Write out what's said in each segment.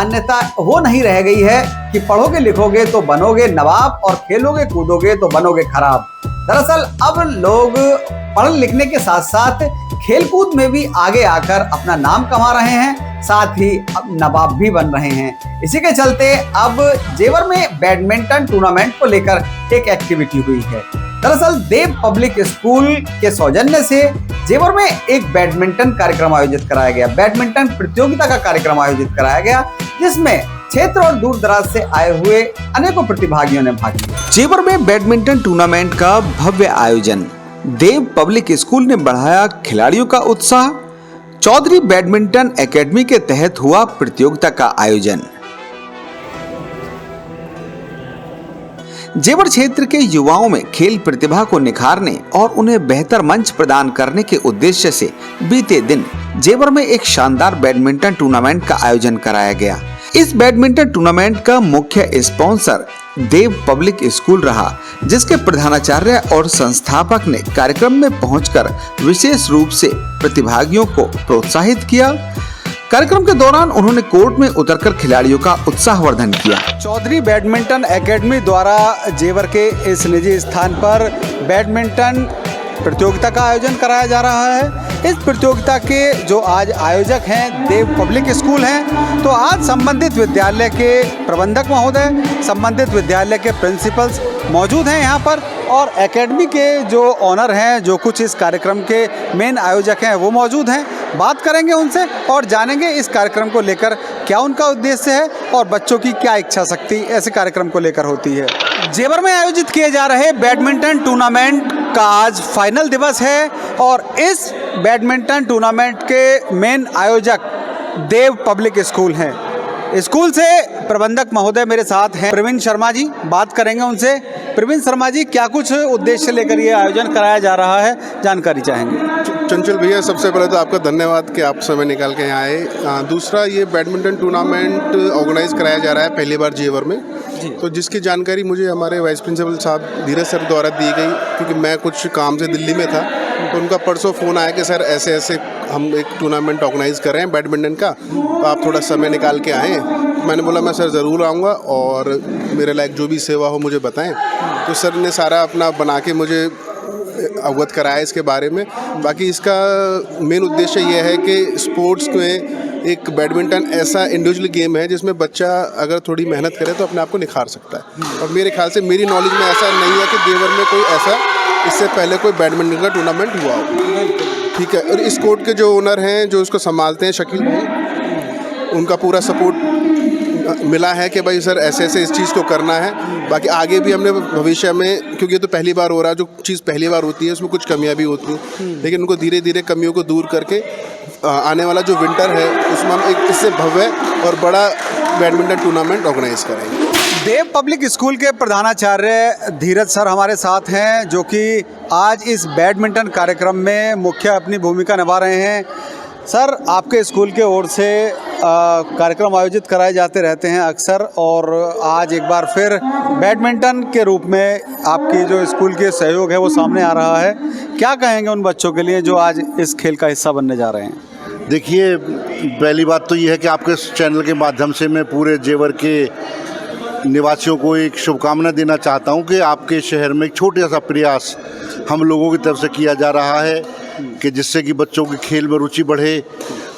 मान्यता वो नहीं रह गई है कि पढ़ोगे लिखोगे तो बनोगे नवाब और खेलोगे कूदोगे तो बनोगे खराब। दरअसल अब लोग पढ़ लिखने के साथ साथ खेलकूद में भी आगे आकर अपना नाम कमा रहे हैं, साथ ही अब नवाब भी बन रहे हैं। इसी के चलते अब जेवर में बैडमिंटन टूर्नामेंट को लेकर एक एक्टिविटी हुई है। दरअसल देव पब्लिक स्कूल के सौजन्य से जेवर में एक बैडमिंटन कार्यक्रम आयोजित कराया गया। बैडमिंटन प्रतियोगिता का कार्यक्रम आयोजित कराया गया, जिसमें क्षेत्र और दूर दराज से आए हुए अनेकों प्रतिभागियों ने भाग लिया। जेवर में बैडमिंटन टूर्नामेंट का भव्य आयोजन, देव पब्लिक स्कूल ने बढ़ाया खिलाड़ियों का उत्साह। चौधरी बैडमिंटन एकेडमी के तहत हुआ प्रतियोगिता का आयोजन। जेवर क्षेत्र के युवाओं में खेल प्रतिभा को निखारने और उन्हें बेहतर मंच प्रदान करने के उद्देश्य से बीते दिन जेवर में एक शानदार बैडमिंटन टूर्नामेंट का आयोजन कराया गया। इस बैडमिंटन टूर्नामेंट का मुख्य स्पॉन्सर देव पब्लिक स्कूल रहा, जिसके प्रधानाचार्य और संस्थापक ने कार्यक्रम में पहुंचकर विशेष रूप से प्रतिभागियों को प्रोत्साहित किया। कार्यक्रम के दौरान उन्होंने कोर्ट में उतरकर खिलाड़ियों का उत्साहवर्धन किया। चौधरी बैडमिंटन एकेडमी द्वारा जेवर के इस निजी स्थान पर बैडमिंटन प्रतियोगिता का आयोजन कराया जा रहा है। इस प्रतियोगिता के जो आज आयोजक हैं देव पब्लिक स्कूल हैं, तो आज संबंधित विद्यालय के प्रबंधक महोदय, संबंधित विद्यालय के प्रिंसिपल्स मौजूद हैं यहाँ पर, और एकेडमी के जो ऑनर हैं, जो कुछ इस कार्यक्रम के मेन आयोजक हैं, वो मौजूद हैं। बात करेंगे उनसे और जानेंगे इस कार्यक्रम को लेकर क्या उनका उद्देश्य है और बच्चों की क्या इच्छा शक्ति ऐसे कार्यक्रम को लेकर होती है। जेवर में आयोजित किए जा रहे बैडमिंटन टूर्नामेंट का आज फाइनल दिवस है और इस बैडमिंटन टूर्नामेंट के मेन आयोजक देव पब्लिक स्कूल हैं। स्कूल से प्रबंधक महोदय मेरे साथ हैं प्रवीण शर्मा जी, बात करेंगे उनसे। प्रवीण शर्मा जी, क्या कुछ उद्देश्य लेकर ये आयोजन कराया जा रहा है, जानकारी चाहेंगे। चंचल भैया, सबसे पहले तो आपका धन्यवाद कि आप समय निकाल के यहाँ आए। दूसरा, ये बैडमिंटन टूर्नामेंट ऑर्गेनाइज कराया जा रहा है पहली बार जेवर में, तो जिसकी जानकारी मुझे हमारे वाइस प्रिंसिपल साहब धीरज सर द्वारा दी गई, क्योंकि मैं कुछ काम से दिल्ली में था, तो उनका परसों फ़ोन आया कि सर ऐसे ऐसे हम एक टूर्नामेंट ऑर्गेनाइज कर रहे हैं बैडमिंटन का, तो आप थोड़ा समय निकाल के आएँ। मैंने बोला मैं सर ज़रूर आऊँगा और मेरे लायक जो भी सेवा हो मुझे बताएं। तो सर ने सारा अपना बना के मुझे अवगत कराया इसके बारे में। बाकी इसका मेन उद्देश्य ये है कि स्पोर्ट्स में एक बैडमिंटन ऐसा इंडिविजुअल गेम है जिसमें बच्चा अगर थोड़ी मेहनत करे तो अपने आप को निखार सकता है, और मेरे ख्याल से मेरी नॉलेज में ऐसा नहीं है कि देवर में कोई ऐसा इससे पहले कोई बैडमिंटन का टूर्नामेंट हुआ हो। ठीक है, और इस कोर्ट के जो ओनर हैं, जो उसको संभालते हैं, शकील भाई, उनका पूरा सपोर्ट मिला है कि भाई सर ऐसे ऐसे इस चीज़ को करना है। बाकी आगे भी हमने भविष्य में, क्योंकि ये तो पहली बार हो रहा है, जो चीज़ पहली बार होती है उसमें कुछ कमियां भी होती हैं, लेकिन उनको धीरे धीरे कमियों को दूर करके आने वाला जो विंटर है उसमें हम एक इससे भव्य और बड़ा बैडमिंटन टूर्नामेंट ऑर्गेनाइज करेंगे। देव पब्लिक स्कूल के प्रधानाचार्य धीरज सर हमारे साथ हैं, जो कि आज इस बैडमिंटन कार्यक्रम में मुख्य अपनी भूमिका निभा रहे हैं। सर, आपके स्कूल के ओर से कार्यक्रम आयोजित कराए जाते रहते हैं अक्सर, और आज एक बार फिर बैडमिंटन के रूप में आपकी जो स्कूल के सहयोग है वो सामने आ रहा है। क्या कहेंगे उन बच्चों के लिए जो आज इस खेल का हिस्सा बनने जा रहे हैं? देखिए, पहली बात तो ये है कि आपके चैनल के माध्यम से मैं पूरे जेवर के निवासियों को एक शुभकामना देना चाहता हूँ कि आपके शहर में एक छोटा सा प्रयास हम लोगों की तरफ से किया जा रहा है कि जिससे कि बच्चों की खेल में रुचि बढ़े।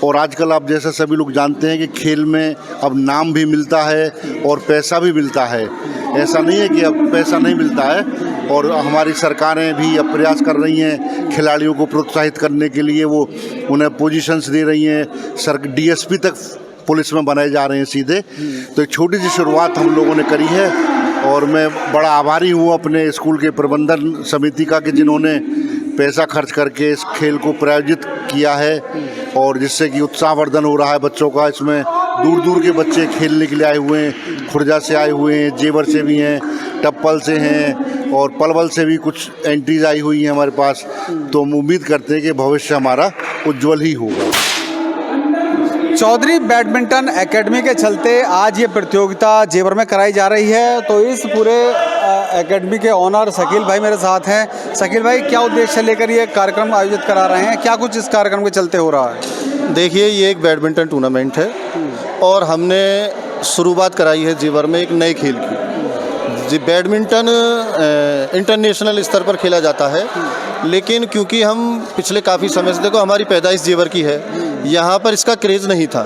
और आजकल आप जैसा सभी लोग जानते हैं कि खेल में अब नाम भी मिलता है और पैसा भी मिलता है। ऐसा नहीं है कि अब पैसा नहीं मिलता है, और हमारी सरकारें भी अब प्रयास कर रही हैं खिलाड़ियों को प्रोत्साहित करने के लिए। वो उन्हें पोजीशंस दे रही हैं, डीएसपी तक पुलिस में बनाए जा रहे हैं सीधे। तो एक छोटी सी शुरुआत हम लोगों ने करी है, और मैं बड़ा आभारी हूँ अपने स्कूल के प्रबंधन समिति का कि जिन्होंने पैसा खर्च करके इस खेल को प्रायोजित किया है, और जिससे कि उत्साहवर्धन हो रहा है बच्चों का। इसमें दूर दूर के बच्चे खेलने के लिए आए हुए हैं, खुर्जा से आए हुए हैं, जेवर से भी हैं, टप्पल से हैं, और पलवल से भी कुछ एंट्रीज आई हुई हैं हमारे पास। तो हम उम्मीद करते हैं कि भविष्य हमारा उज्जवल ही होगा। चौधरी बैडमिंटन एकेडमी के चलते आज ये प्रतियोगिता जेवर में कराई जा रही है, तो इस पूरे एकेडमी के ऑनर शकील भाई मेरे साथ हैं। शकील भाई, क्या उद्देश्य लेकर ये कार्यक्रम आयोजित करा रहे हैं, क्या कुछ इस कार्यक्रम के चलते हो रहा है? देखिए, ये एक बैडमिंटन टूर्नामेंट है और हमने शुरुआत कराई है जेवर में एक नए खेल की। जी, बैडमिंटन इंटरनेशनल स्तर पर खेला जाता है, लेकिन क्योंकि हम पिछले काफ़ी समय से, देखो हमारी पैदाइश जेवर की है, यहाँ पर इसका क्रेज़ नहीं था,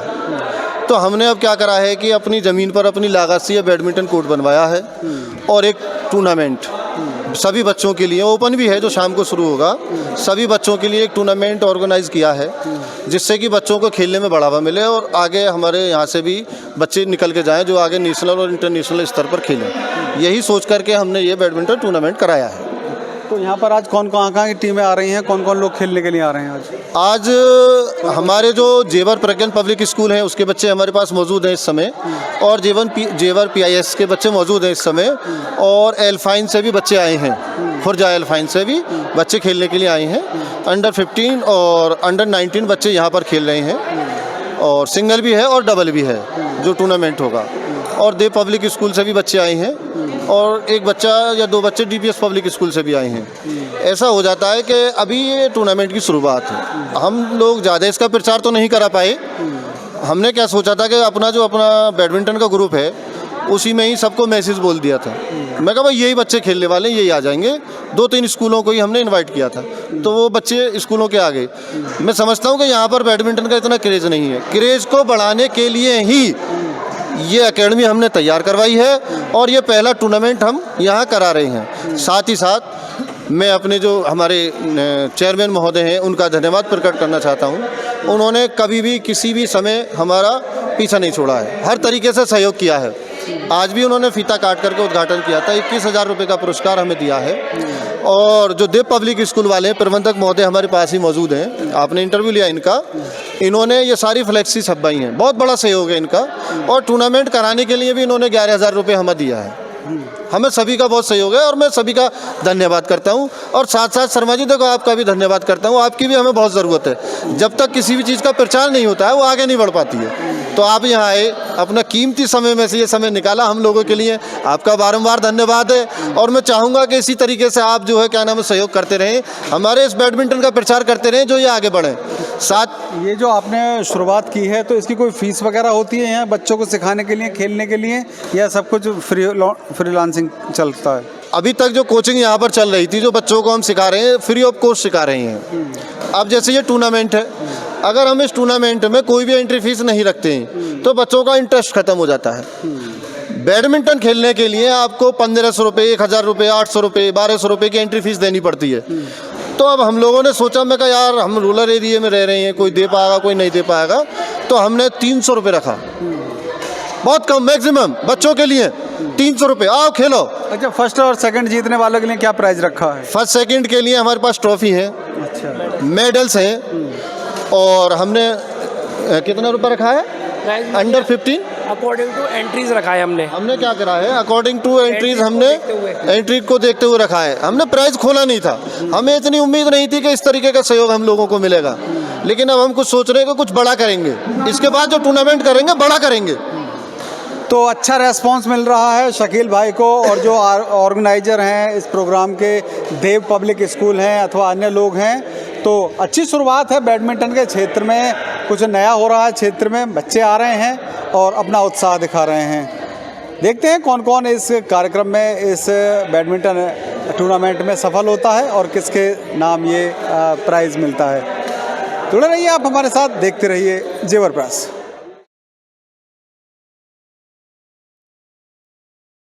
तो हमने अब क्या करा है कि अपनी ज़मीन पर अपनी लागत से बैडमिंटन कोर्ट बनवाया है और एक टूर्नामेंट सभी बच्चों के लिए, ओपन भी है जो शाम को शुरू होगा, सभी बच्चों के लिए एक टूर्नामेंट ऑर्गेनाइज़ किया है, जिससे कि बच्चों को खेलने में बढ़ावा मिले और आगे हमारे यहाँ से भी बच्चे निकल के जाएं जो आगे नेशनल और इंटरनेशनल स्तर पर खेलें। यही सोच करके हमने ये बैडमिंटन टूर्नामेंट कराया है। तो यहाँ पर आज कौन कहाँ की टीमें आ रही हैं, कौन कौन लोग खेलने के लिए आ रहे हैं आज हमारे जो जेवर प्रज्ञान पब्लिक स्कूल हैं उसके बच्चे हमारे पास मौजूद हैं इस समय, और जेवर PIS के बच्चे मौजूद हैं इस समय, और एल्फाइन से भी बच्चे आए हैं, खुर्जा एल्फाइन से भी बच्चे खेलने के लिए आए हैं। अंडर 15 और अंडर 19 बच्चे यहाँ पर खेल रहे हैं, और सिंगल भी है और डबल भी है जो टूर्नामेंट होगा। और देव पब्लिक स्कूल से भी बच्चे आए हैं, और एक बच्चा या 2 बच्चे DPS पब्लिक स्कूल से भी आए हैं। ऐसा हो जाता है कि अभी ये टूर्नामेंट की शुरुआत है, हम लोग ज़्यादा इसका प्रचार तो नहीं करा पाए। हमने क्या सोचा था कि अपना बैडमिंटन का ग्रुप है उसी में ही सबको मैसेज बोल दिया था। मैं कहा भाई यही बच्चे खेलने वाले हैं, यही आ जाएंगे। 2-3 स्कूलों को ही हमने इनवाइट किया था, तो वो बच्चे स्कूलों के आ गए। मैं समझता हूँ कि यहाँ पर बैडमिंटन का इतना क्रेज़ नहीं है। क्रेज़ को बढ़ाने के लिए ही ये एकेडमी हमने तैयार करवाई है और ये पहला टूर्नामेंट हम यहाँ करा रहे हैं। साथ ही साथ मैं अपने जो हमारे चेयरमैन महोदय हैं उनका धन्यवाद प्रकट करना चाहता हूँ। उन्होंने कभी भी किसी भी समय हमारा पीछा नहीं छोड़ा है, हर तरीके से सहयोग किया है। आज भी उन्होंने फीता काट करके उद्घाटन किया था, 21,000 रुपये का पुरस्कार हमें दिया है। और जो देव पब्लिक स्कूल वाले प्रबंधक महोदय हमारे पास ही मौजूद हैं, आपने इंटरव्यू लिया इनका, इन्होंने ये सारी फ्लैक्सी छपवाई हैं, बहुत बड़ा सहयोग है इनका। और टूर्नामेंट कराने के लिए भी इन्होंने 11,000 रुपये हमें दिया है। हमें सभी का बहुत सहयोग है और मैं सभी का धन्यवाद करता हूं। और साथ साथ शर्मा जी, देखो आपका भी धन्यवाद करता हूं, आपकी भी हमें बहुत ज़रूरत है। जब तक किसी भी चीज़ का प्रचार नहीं होता है वो आगे नहीं बढ़ पाती है। तो आप यहाँ आए, अपना कीमती समय में से ये समय निकाला हम लोगों के लिए, आपका बारंबार धन्यवाद है। और मैं चाहूँगा कि इसी तरीके से आप जो है क्या नाम है सहयोग करते रहें, हमारे इस बैडमिंटन का प्रचार करते रहें, जो ये आगे बढ़े। साथ ये जो आपने शुरुआत की है, तो इसकी कोई फीस वगैरह होती है यहाँ बच्चों को सिखाने के लिए, खेलने के लिए, या सब कुछ फ्रीलांसिंग चलता है? अभी तक जो कोचिंग यहाँ पर चल रही थी, जो बच्चों को हम सिखा रहे हैं, फ्री ऑफ कॉस्ट सिखा रहे हैं। अब जैसे ये टूर्नामेंट है, अगर हम इस टूर्नामेंट में कोई भी एंट्री फीस नहीं रखते हैं तो बच्चों का इंटरेस्ट खत्म हो जाता है। बैडमिंटन खेलने के लिए आपको 1500 रुपये, 1000 रुपये, 800 रुपये, 1200 रुपये की एंट्री फीस देनी पड़ती है। तो अब हम लोगों ने सोचा, मैं कहा यार हम रूरल एरिया में रह रहे हैं, कोई दे पाएगा कोई नहीं दे पाएगा, तो हमने 300 रुपये रखा, बहुत कम, मैक्सिमम बच्चों के लिए 300 रुपये, आओ खेलो। अच्छा, फर्स्ट और सेकंड जीतने वालों के लिए क्या प्राइस रखा है? फर्स्ट सेकंड के लिए हमारे पास ट्रॉफी है, अच्छा, मेडल्स हैं। और हमने कितना रुपये रखा है? अंडर 15 अकॉर्डिंग टू एंट्रीज रखा है हमने क्या करा है, अकॉर्डिंग टू एंट्रीज हमने एंट्री को देखते हुए रखा है। हमने प्राइस खोला नहीं था, हमें इतनी उम्मीद नहीं थी कि इस तरीके का सहयोग हम लोगों को मिलेगा। लेकिन अब हम कुछ सोच रहे हैं कि कुछ बड़ा करेंगे, इसके बाद जो टूर्नामेंट करेंगे बड़ा करेंगे। तो अच्छा रेस्पॉन्स मिल रहा है शकील भाई को, और जो ऑर्गेनाइजर हैं इस प्रोग्राम के, देव पब्लिक स्कूल हैं अथवा अन्य लोग हैं, तो अच्छी शुरुआत है। बैडमिंटन के क्षेत्र में कुछ नया हो रहा है, क्षेत्र में बच्चे आ रहे हैं और अपना उत्साह दिखा रहे हैं। देखते हैं कौन कौन इस कार्यक्रम में, इस बैडमिंटन टूर्नामेंट में सफल होता है और किसके नाम ये प्राइज़ मिलता है। जुड़े रहिए आप हमारे साथ, देखते रहिए जेवर प्रेस।